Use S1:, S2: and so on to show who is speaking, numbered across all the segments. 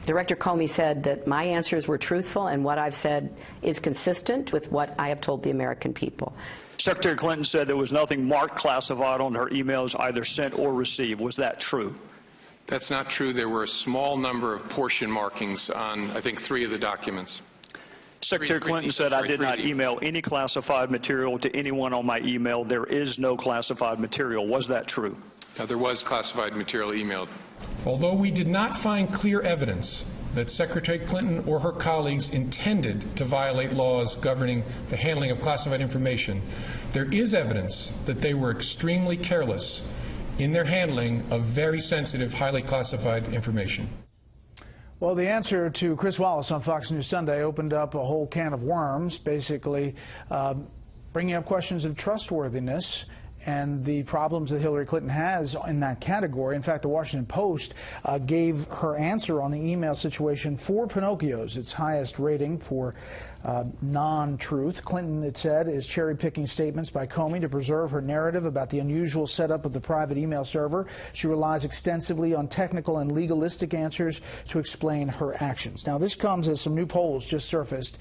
S1: Director Comey said that my answers were truthful and what I've said is consistent with what I have told the American people.
S2: Secretary Clinton said there was nothing marked classified on her emails either sent or received. Was that true?
S3: That's not true. There were a small number of portion markings on, I think, 3 of the documents.
S2: Secretary Clinton said I did not email any classified material to anyone on my email. There is no classified material. Was that true?
S3: There was classified material emailed.
S4: Although we did not find clear evidence that Secretary Clinton or her colleagues intended to violate laws governing the handling of classified information, there is evidence that they were extremely careless in their handling of very sensitive, highly classified information.
S5: Well, the answer to Chris Wallace on Fox News Sunday opened up a whole can of worms, basically bringing up questions of trustworthiness and the problems that Hillary Clinton has in that category. In fact, the Washington Post gave her answer on the email situation 4 Pinocchios, its highest rating for non-truth. Clinton, it said, is cherry-picking statements by Comey to preserve her narrative about the unusual setup of the private email server. She relies extensively on technical and legalistic answers to explain her actions. Now, this comes as some new polls just surfaced.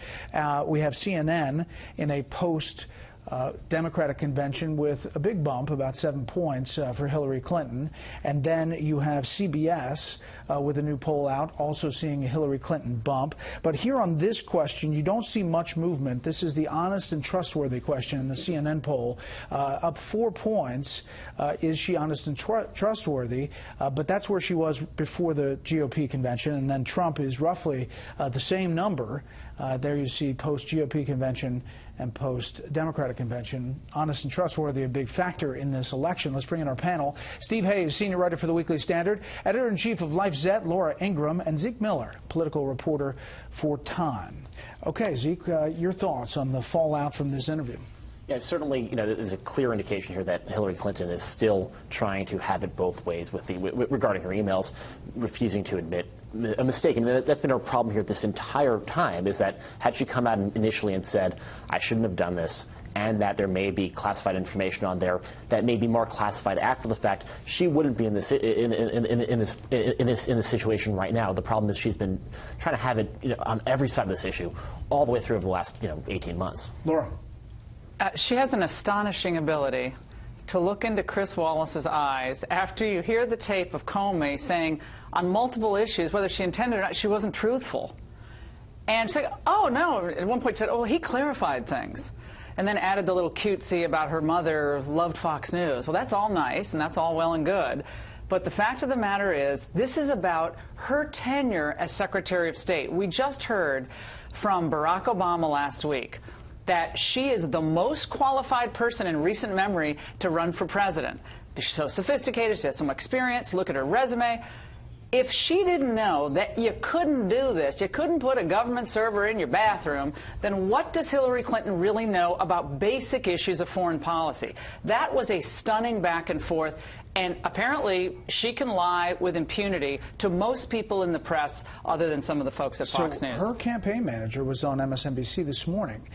S5: We have CNN in a post-Democratic convention with a big bump, about 7 points for Hillary Clinton. And then you have CBS with a new poll out, also seeing a Hillary Clinton bump. But here on this question, you don't see much movement. This is the honest and trustworthy question in the CNN poll. Up 4 points. Is she honest and trustworthy? But that's where she was before the GOP convention. And then Trump is roughly the same number. There you see post-GOP convention and post-Democratic convention. Honest and trustworthy, a big factor in this election. Let's bring in our panel. Steve Hayes, senior writer for the Weekly Standard, editor-in-chief of LifeZette, Laura Ingraham, and Zeke Miller, political reporter for Time. Okay, Zeke, your thoughts on the fallout from this interview?
S6: Yeah, certainly, there's a clear indication here that Hillary Clinton is still trying to have it both ways regarding her emails, refusing to admit a mistake. I mean, that's been our problem here this entire time, is that had she come out initially and said, I shouldn't have done this, and that there may be classified information on there that may be more classified after the fact, she wouldn't be in this situation right now. The problem is she's been trying to have it on every side of this issue all the way through over the last 18 months.
S5: Laura.
S7: She has an astonishing ability to look into Chris Wallace's eyes after you hear the tape of Comey saying on multiple issues, whether she intended or not, she wasn't truthful. And say, oh, no, at one point said, oh, he clarified things. And then added the little cutesy about her mother loved Fox News. Well, that's all nice, and that's all well and good. But the fact of the matter is, this is about her tenure as Secretary of State. We just heard from Barack Obama last week that she is the most qualified person in recent memory to run for president. She's so sophisticated, she has some experience, look at her resume. If she didn't know that you couldn't do this, you couldn't put a government server in your bathroom, then what does Hillary Clinton really know about basic issues of foreign policy? That was a stunning back and forth, and apparently she can lie with impunity to most people in the press other than some of the folks at Fox News.
S5: Her campaign manager was on MSNBC this morning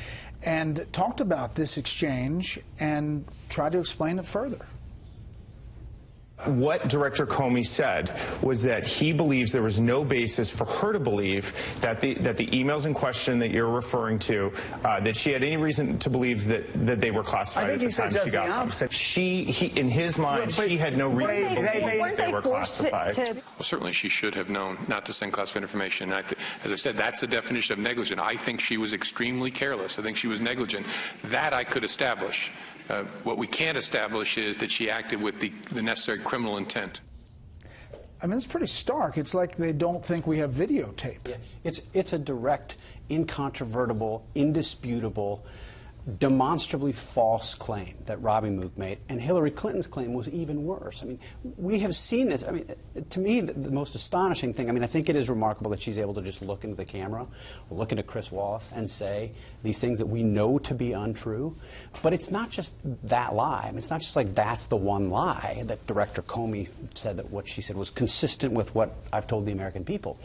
S5: and talked about this exchange and tried to explain it further.
S8: What Director Comey said was that he believes there was no basis for her to believe that the emails in question that you're referring to, that she had any reason to believe that they were classified at the time she got them. In his mind, she had no reason to believe that they were classified.
S3: Well, certainly she should have known not to send classified information. As I said, that's the definition of negligent. I think she was extremely careless. I think she was negligent. That I could establish. What we can't establish is that she acted with the necessary criminal intent.
S5: I mean, it's pretty stark. It's like they don't think we have videotape.
S9: Yeah. It's a direct, incontrovertible, indisputable, demonstrably false claim that Robbie Mook made, and Hillary Clinton's claim was even worse. I mean, we have seen this. I mean, to me, the most astonishing thing, I mean, I think it is remarkable that she's able to just look into the camera, or look into Chris Wallace and say these things that we know to be untrue, but it's not just that lie. I mean, it's not just like that's the one lie that Director Comey said that what she said was consistent with what I've told the American people.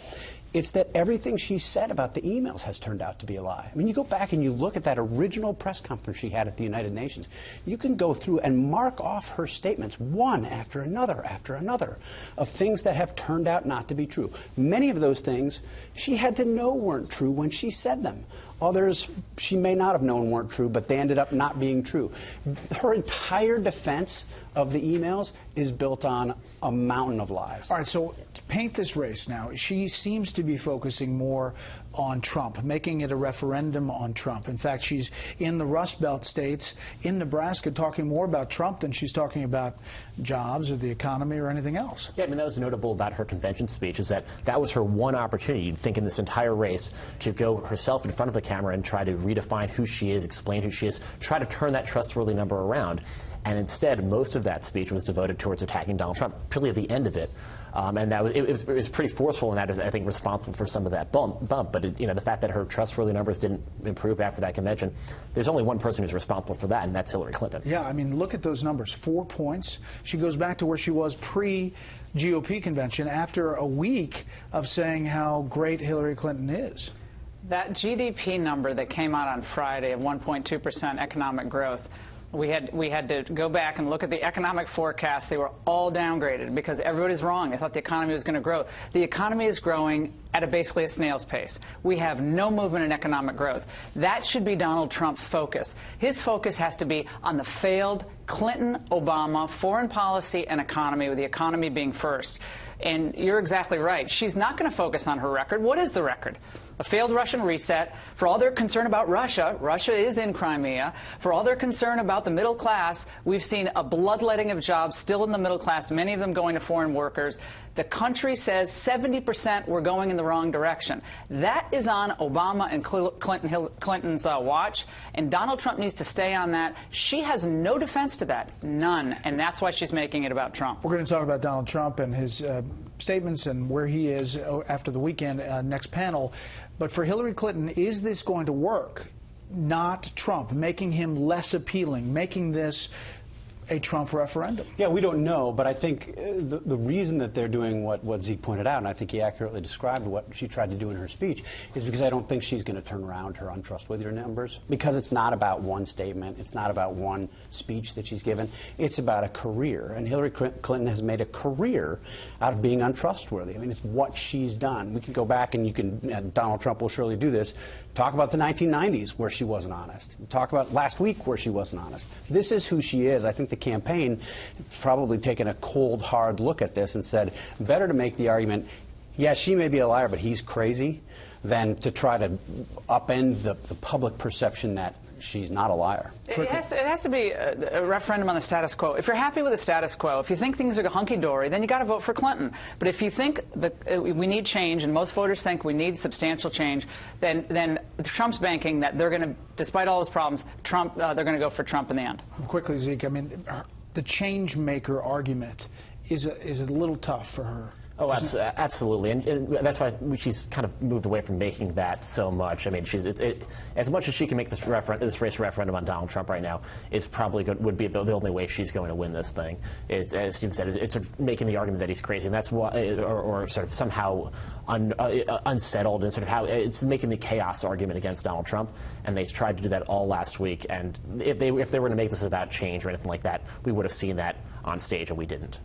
S9: It's that everything she said about the emails has turned out to be a lie. I mean, you go back and you look at that original press press conference she had at the United Nations. You can go through and mark off her statements, one after another, of things that have turned out not to be true. Many of those things she had to know weren't true when she said them. Others she may not have known weren't true, but they ended up not being true. Her entire defense of the emails is built on a mountain of lies.
S5: All right, so to paint this race now, she seems to be focusing more on Trump, making it a referendum on Trump. In fact, she's in the Rust Belt states, in Nebraska, talking more about Trump than she's talking about jobs or the economy or anything else.
S6: Yeah, I mean, that was notable about her convention speech, is that that was her one opportunity, you'd think, in this entire race, to go herself in front of the camera and try to redefine who she is, explain who she is, try to turn that trustworthy number around. And instead, most of that speech was devoted towards attacking Donald Trump, particularly at the end of it. And that it was pretty forceful, and that is, I think, responsible for some of that bump. But the fact that her trustworthy numbers didn't improve after that convention, there's only one person who's responsible for that, and that's Hillary Clinton.
S5: Yeah, I mean, look at those numbers. 4 points. She goes back to where she was pre-GOP convention after a week of saying how great Hillary Clinton is.
S7: That GDP number that came out on Friday of 1.2% economic growth, we had to go back and look at the economic forecasts. They were all downgraded because everybody's wrong. They thought the economy was going to grow. The economy is growing at basically a snail's pace. We have no movement in economic growth. That should be Donald Trump's focus. His focus has to be on the failed Clinton-Obama foreign policy and economy, with the economy being first. And you're exactly right. She's not going to focus on her record. What is the record? A failed Russian reset. For all their concern about Russia, Russia is in Crimea. For all their concern about the middle class, we've seen a bloodletting of jobs still in the middle class, many of them going to foreign workers. The country says 70% were going in the wrong direction. That is on Obama and Clinton's watch, and Donald Trump needs to stay on that. She has no defense to that, none, and that's why she's making it about Trump.
S5: We're going to talk about Donald Trump and his statements and where he is after the weekend, next panel. But for Hillary Clinton, is this going to work? Not Trump, making him less appealing, making this a Trump referendum?
S9: Yeah, we don't know, but I think the reason that they're doing what Zeke pointed out, and I think he accurately described what she tried to do in her speech, is because I don't think she's going to turn around her untrustworthy numbers, because it's not about one statement, it's not about one speech that she's given, it's about a career. And Hillary Clinton has made a career out of being untrustworthy. I mean, it's what she's done. We could go back, and and Donald Trump will surely do this, talk about the 1990s where she wasn't honest, talk about last week where she wasn't honest. This is who she is. I think the campaign probably taken a cold, hard look at this and said, better to make the argument, yeah, she may be a liar, but he's crazy, than to try to upend the public perception that she's not a liar.
S7: It has to be a referendum on the status quo. If you're happy with the status quo, if you think things are hunky-dory, then you got to vote for Clinton. But if you think that we need change, and most voters think we need substantial change, then Trump's banking that they're going to, despite all his problems, they're going to go for Trump in the end.
S5: Quickly, Zeke, I mean, the change maker argument is a little tough for her.
S6: Oh, absolutely, and that's why she's kind of moved away from making that so much. I mean, as much as she can make this race referendum on Donald Trump right now, is probably would be the only way she's going to win this thing. Is, as Steve said, it's sort of making the argument that he's crazy, and that's why, or sort of somehow unsettled, and sort of how it's making the chaos argument against Donald Trump. And they tried to do that all last week. And if they were going to make this about change or anything like that, we would have seen that on stage, and we didn't.